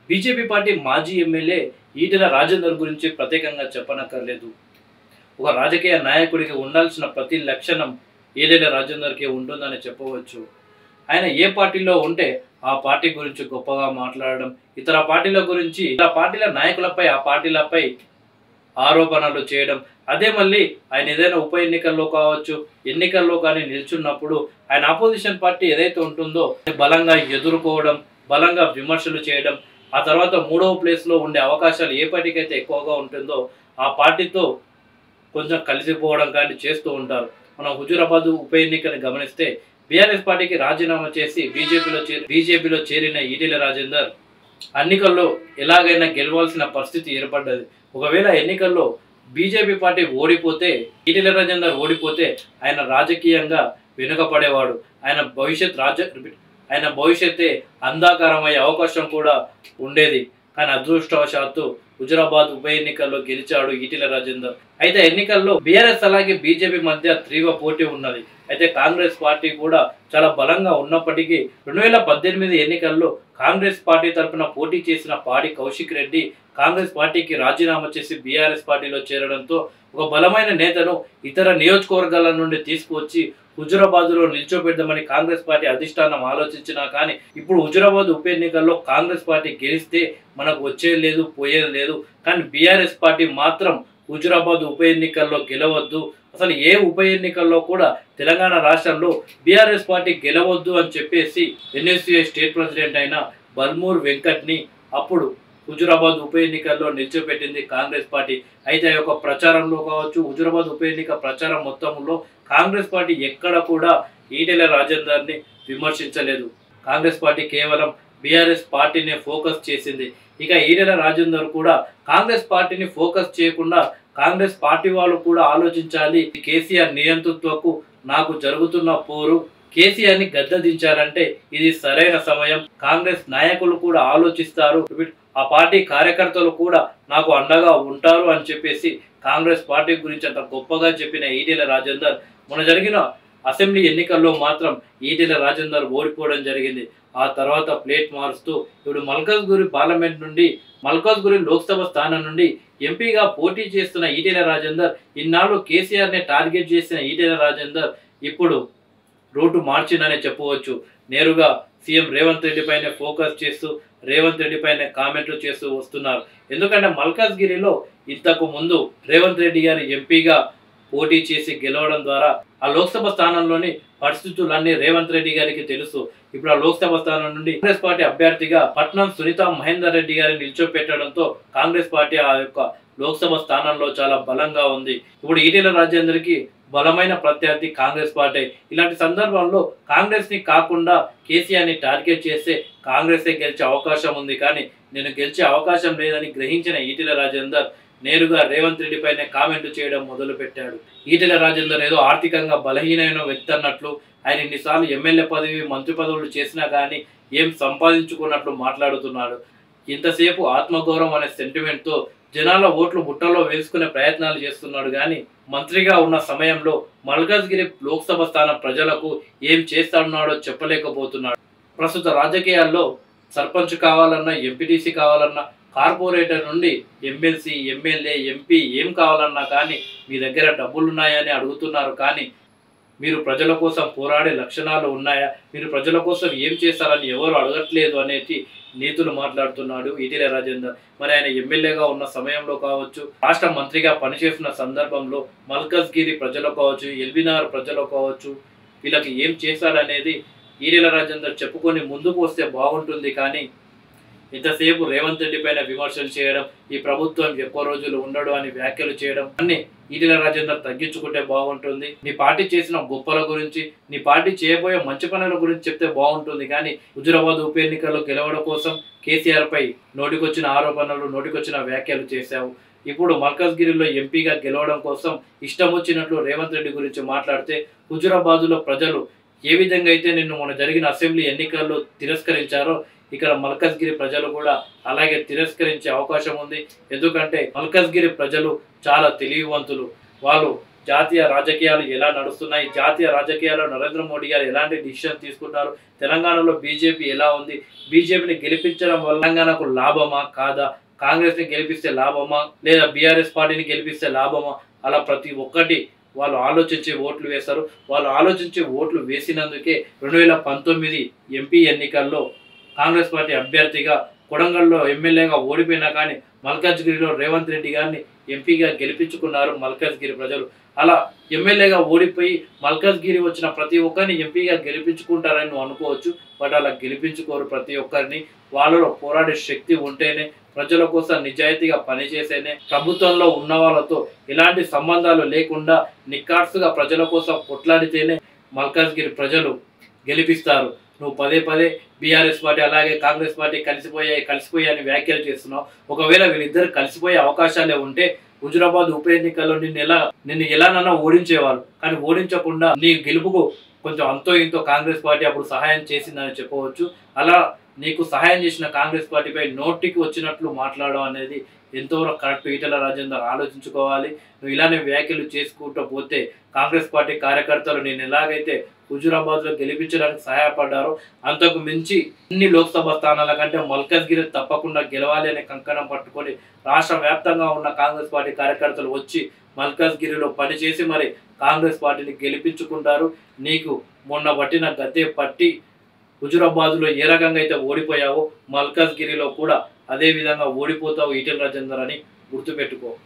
BJP party మాజీ MLA Etela Rajender గురించి ప్రత్యేకంగా చెప్పనక్కర్లేదు. ఒక రాజకీయ నాయకుడికి ఉండాల్సిన ప్రతి లక్షణం ఈటెల రాజేందర్కి ఉంటుందని చెప్పవచ్చు. ఆయన ఏ పార్టీలో ఉంటే ఆ పార్టీ గురించి గొప్పగా మాట్లాడడం, ఇతర పార్టీల గురించి, ఇతర పార్టీల నాయకులపై, ఆ పార్టీలపై ఆరోపణలు చేయడం, అదే మళ్ళీ ఆయన ఏదైనా ఉప ఎన్నికల్లో కావచ్చు, ఎన్నికల్లో కానీ నిల్చున్నప్పుడు ఆయన ఆపోజిషన్ పార్టీ ఏదైతే ఉంటుందో బలంగా ఎదుర్కోవడం, బలంగా విమర్శలు చేయడం, ఆ తర్వాత మూడవ ప్లేస్లో ఉండే అవకాశాలు ఏ పార్టీకి అయితే ఎక్కువగా ఉంటుందో ఆ పార్టీతో కొంచెం కలిసిపోవడం కానీ చేస్తూ ఉంటారు. మనం హుజూరాబాద్ ఉప ఎన్నికను గమనిస్తే బీఆర్ఎస్ పార్టీకి రాజీనామా చేసి బీజేపీలో చేరిన ఈటెల రాజేందర్ ఎన్నికల్లో ఎలాగైనా గెలవాల్సిన పరిస్థితి ఏర్పడ్డది. ఒకవేళ ఎన్నికల్లో బీజేపీ పార్టీ ఓడిపోతే, ఈటెల రాజేందర్ ఓడిపోతే ఆయన రాజకీయంగా వెనుకపడేవాడు. ఆయన భవిష్యత్తే అంధకారమయ్యే అవకాశం కూడా ఉండేది. కానీ అదృష్టవశాత్తు హుజూరాబాద్ ఉప ఎన్నికల్లో గెలిచాడు ఈటెల రాజేందర్. అయితే ఎన్నికల్లో బీఆర్ఎస్ అలాగే బీజేపీ మధ్య తీవ్ర పోటీ ఉన్నది. అయితే కాంగ్రెస్ పార్టీ కూడా చాలా బలంగా ఉన్నప్పటికీ 2018 ఎన్నికల్లో కాంగ్రెస్ పార్టీ తరఫున పోటీ చేసిన పాడి కౌశిక్ రెడ్డి కాంగ్రెస్ పార్టీకి రాజీనామా చేసి బీఆర్ఎస్ పార్టీలో చేరడంతో ఒక బలమైన నేతను ఇతర నియోజకవర్గాల నుండి తీసుకువచ్చి హుజూరాబాద్లో నిల్చోబెడదామని కాంగ్రెస్ పార్టీ అధిష్టానం ఆలోచించినా కానీ ఇప్పుడు హుజూరాబాద్ ఉప ఎన్నికల్లో కాంగ్రెస్ పార్టీ గెలిస్తే మనకు వచ్చేది లేదు, పోయేది లేదు. కానీ బీఆర్ఎస్ పార్టీ మాత్రం హుజూరాబాద్ ఉప ఎన్నికల్లో గెలవద్దు, అసలు ఏ ఉప ఎన్నికల్లో కూడా తెలంగాణ రాష్ట్రంలో బీఆర్ఎస్ పార్టీ గెలవద్దు అని చెప్పేసి ఎన్ఎస్యూఐ స్టేట్ ప్రెసిడెంట్ అయిన బల్మూర్ వెంకట్ని అప్పుడు హుజూరాబాద్ ఉప ఎన్నికల్లో నిల్చోపెట్టింది కాంగ్రెస్ పార్టీ. అయితే ఆ యొక్క ప్రచారంలో కావచ్చు, హుజూరాబాద్ ఉప ఎన్నిక ప్రచారం మొత్తంలో కాంగ్రెస్ పార్టీ ఎక్కడ కూడా ఈటెల రాజేందర్ని విమర్శించలేదు. కాంగ్రెస్ పార్టీ కేవలం బీఆర్ఎస్ పార్టీనే ఫోకస్ చేసింది. ఇక ఈటెల రాజేందర్ కూడా కాంగ్రెస్ పార్టీని ఫోకస్ చేయకుండా కాంగ్రెస్ పార్టీ వాళ్ళు కూడా ఆలోచించాలి, కేసీఆర్ నియంతృత్వకు నాకు జరుగుతున్న పోరు, కేసీఆర్ని గద్దెదించాలంటే ఇది సరైన సమయం, కాంగ్రెస్ నాయకులు కూడా ఆలోచిస్తారు, ఆ పార్టీ కార్యకర్తలు కూడా నాకు అండగా ఉంటారు అని చెప్పేసి కాంగ్రెస్ పార్టీ గురించి అంత గొప్పగా చెప్పిన ఈటెల రాజేందర్ మొన్న జరిగిన అసెంబ్లీ ఎన్నికల్లో మాత్రం ఈటెల రాజేందర్ ఓడిపోవడం జరిగింది. ఆ తర్వాత ప్లేట్ మారుస్తూ ఇప్పుడు మల్కాజ్గిరి పార్లమెంట్ నుండి, మల్కాజ్గిరి లోక్సభ స్థానం నుండి ఎంపీగా పోటీ చేస్తున్న ఈటెల రాజేందర్, ఇన్నాళ్ళు కేసీఆర్ని టార్గెట్ చేసిన ఈటెల రాజేందర్ ఇప్పుడు రూటు మార్చిందనే చెప్పవచ్చు. నేరుగా సీఎం రేవంత్ రెడ్డి పైన ఫోకస్ చేస్తూ రేవంత్ రెడ్డి పైన కామెంట్లు చేస్తూ వస్తున్నారు. ఎందుకంటే మల్కాజ్గిరిలో ఇంతకు ముందు రేవంత్ రెడ్డి గారి ఎంపీగా పోటీ చేసి గెలవడం ద్వారా ఆ లోక్సభ స్థానంలోని పరిస్థితులన్నీ రేవంత్ రెడ్డి గారికి తెలుసు. ఇప్పుడు ఆ లోక్సభ స్థానం నుండి కాంగ్రెస్ పార్టీ అభ్యర్థిగా పట్నం సునీత మహేందర్ రెడ్డి గారిని నిల్చోపెట్టడంతో కాంగ్రెస్ పార్టీ ఆ యొక్క లోక్సభ స్థానంలో చాలా బలంగా ఉంది. ఇప్పుడు ఈటెల రాజేందర్కి బలమైన ప్రత్యర్థి కాంగ్రెస్ పార్టీ. ఇలాంటి సందర్భంలో కాంగ్రెస్ ని కాకుండా కేసీఆర్ ని టార్గెట్ చేస్తే కాంగ్రెసే గెలిచే అవకాశం ఉంది. కానీ నేను గెలిచే అవకాశం లేదని గ్రహించిన ఈటెల రాజేందర్ నేరుగా రేవంత్ రెడ్డి పైన కామెంట్లు చేయడం మొదలు పెట్టాడు. ఈటెల రాజేందర్ ఏదో ఆర్థికంగా బలహీనమైన వ్యక్తి అన్నట్లు, ఆయన ఇన్నిసార్లు ఎమ్మెల్యే పదవి, మంత్రి పదవులు చేసినా కానీ ఏం సంపాదించుకున్నట్లు మాట్లాడుతున్నాడు. ఇంతసేపు ఆత్మగౌరవం అనే సెంటిమెంట్తో జనాల ఓట్లు బుట్టలో వేసుకునే ప్రయత్నాలు చేస్తున్నాడు. కానీ మంత్రిగా ఉన్న సమయంలో మల్కాజ్గిరి లోక్సభ స్థానం ప్రజలకు ఏం చేస్తున్నాడో చెప్పలేకపోతున్నాడు. ప్రస్తుత రాజకీయాల్లో సర్పంచ్ కావాలన్నా, ఎంపీటీసీ కావాలన్నా, కార్పొరేటర్ నుండి ఎమ్మెల్సీ, ఎమ్మెల్యే, ఎంపీ ఏం కావాలన్నా కానీ మీ దగ్గర డబ్బులున్నాయని అడుగుతున్నారు. కానీ మీరు ప్రజల కోసం పోరాడే లక్షణాలు ఉన్నాయా, మీరు ప్రజల కోసం ఏం చేస్తారని ఎవరు అడగట్లేదు అనేది నీతులు మాట్లాడుతున్నాడు ఈటెల రాజేందర్. మరి ఆయన ఎమ్మెల్యేగా ఉన్న సమయంలో కావచ్చు, రాష్ట్ర మంత్రిగా పనిచేస్తున్న సందర్భంలో మల్కాజ్గిరి ప్రజలు కావచ్చు, ఎల్బీనగర్ ప్రజలు కావచ్చు, వీళ్ళకి ఏం చేశాడనేది ఈటెల రాజేందర్ చెప్పుకొని ముందుకు వస్తే బాగుంటుంది. కానీ ఇంతసేపు రేవంత్ రెడ్డి పైన విమర్శలు చేయడం, ఈ ప్రభుత్వం ఎక్కువ రోజులు ఉండడు అని వ్యాఖ్యలు చేయడం అన్ని ఈటెల రాజేందర్ తగ్గించుకుంటే బాగుంటుంది. నీ పార్టీ చేసిన గొప్పల గురించి, నీ పార్టీ చేయబోయే మంచి పనుల గురించి చెప్తే బాగుంటుంది. కానీ హుజూరాబాద్ ఉప ఎన్నికల్లో గెలవడం కోసం కేసీఆర్ పై నోటికొచ్చిన ఆరోపణలు, నోటికొచ్చిన వ్యాఖ్యలు చేశావు. ఇప్పుడు మల్కాజ్గిరిలో ఎంపీగా గెలవడం కోసం ఇష్టం వచ్చినట్లు రేవంత్ రెడ్డి గురించి మాట్లాడితే హుజూరాబాద్లో ప్రజలు ఏ విధంగా అయితే నిన్ను మొన్న జరిగిన అసెంబ్లీ ఎన్నికల్లో తిరస్కరించారో ఇక్కడ మల్కాజ్గిరి ప్రజలు కూడా అలాగే తిరస్కరించే అవకాశం ఉంది. ఎందుకంటే మల్కాజ్గిరి ప్రజలు చాలా తెలివివంతులు. వాళ్ళు జాతీయ రాజకీయాలు ఎలా నడుస్తున్నాయి, జాతీయ రాజకీయాల్లో నరేంద్ర మోడీ గారు ఎలాంటి డిసిషన్ తీసుకుంటారు, తెలంగాణలో బీజేపీ ఎలా ఉంది, బీజేపీని గెలిపించడం వల్ల తెలంగాణకు లాభమా కాదా, కాంగ్రెస్ని గెలిపిస్తే లాభమా లేదా బీఆర్ఎస్ పార్టీని గెలిపిస్తే లాభమా, అలా ప్రతి ఒక్కటి వాళ్ళు ఆలోచించి ఓట్లు వేస్తారు. వాళ్ళు ఆలోచించి ఓట్లు వేసినందుకే 2019 ఎంపీ ఎన్నికల్లో కాంగ్రెస్ పార్టీ అభ్యర్థిగా కొడంగల్లో ఎమ్మెల్యేగా ఓడిపోయినా కానీ మల్కాజ్గిరిలో రేవంత్ రెడ్డి గారిని ఎంపీగా గెలిపించుకున్నారు మల్కాజ్గిరి ప్రజలు. అలా ఎమ్మెల్యేగా ఓడిపోయి మల్కాజ్గిరి వచ్చిన ప్రతి ఒక్కరిని ఎంపీగా గెలిపించుకుంటారని నువ్వు అనుకోవచ్చు. బట్ అలా గెలిపించుకోరు ప్రతి ఒక్కరిని. వాళ్ళలో పోరాడే శక్తి ఉంటేనే, ప్రజల కోసం నిజాయితీగా పనిచేసేనే, ప్రభుత్వంలో ఉన్న వాళ్ళతో ఎలాంటి సంబంధాలు లేకుండా నిక్కార్సుగా ప్రజల కోసం కొట్లాడితేనే మల్కాజ్గిరి ప్రజలు గెలిపిస్తారు. నువ్వు పదే పదే బీఆర్ఎస్ పార్టీ అలాగే కాంగ్రెస్ పార్టీ కలిసిపోయాయని వ్యాఖ్యలు చేస్తున్నావు. ఒకవేళ వీళ్ళిద్దరు కలిసిపోయే అవకాశాలే ఉంటే హుజురాబాద్ ఉప ఎన్నికల్లో నిన్ను ఎలానన్నా ఓడించేవాళ్ళు. కానీ ఓడించకుండా నీ గెలుపుకు కొంచెం అంతో ఇంతో కాంగ్రెస్ పార్టీ అప్పుడు సహాయం చేసిందని చెప్పవచ్చు. అలా నీకు సహాయం చేసిన కాంగ్రెస్ పార్టీపై నోటికి వచ్చినట్లు మాట్లాడడం అనేది ఎంతవరకు కరెక్ట్ ఈటెల రాజేందర్ ఆలోచించుకోవాలి. నువ్వు ఇలానే వ్యాఖ్యలు చేసుకుంటూ పోతే కాంగ్రెస్ పార్టీ కార్యకర్తలు నేను ఎలాగైతే హుజురాబాద్లో గెలిపించడానికి సహాయపడ్డారో అంతకు మించి అన్ని లోక్సభ స్థానాల కంటే మల్కాజ్గిరి తప్పకుండా గెలవాలి అనే కంకణం పట్టుకొని రాష్ట్ర వ్యాప్తంగా ఉన్న కాంగ్రెస్ పార్టీ కార్యకర్తలు వచ్చి మల్కాజ్గిరిలో పనిచేసి మరి కాంగ్రెస్ పార్టీని గెలిపించుకుంటారు. నీకు మొన్న పట్టిన గద్దె పట్టి హుజురాబాద్లో ఏ రకంగా అయితే ఓడిపోయావో మల్కాజ్గిరిలో కూడా అదే విధంగా ఓడిపోతావు ఈటెల రాజేందర్ అని గుర్తుపెట్టుకో.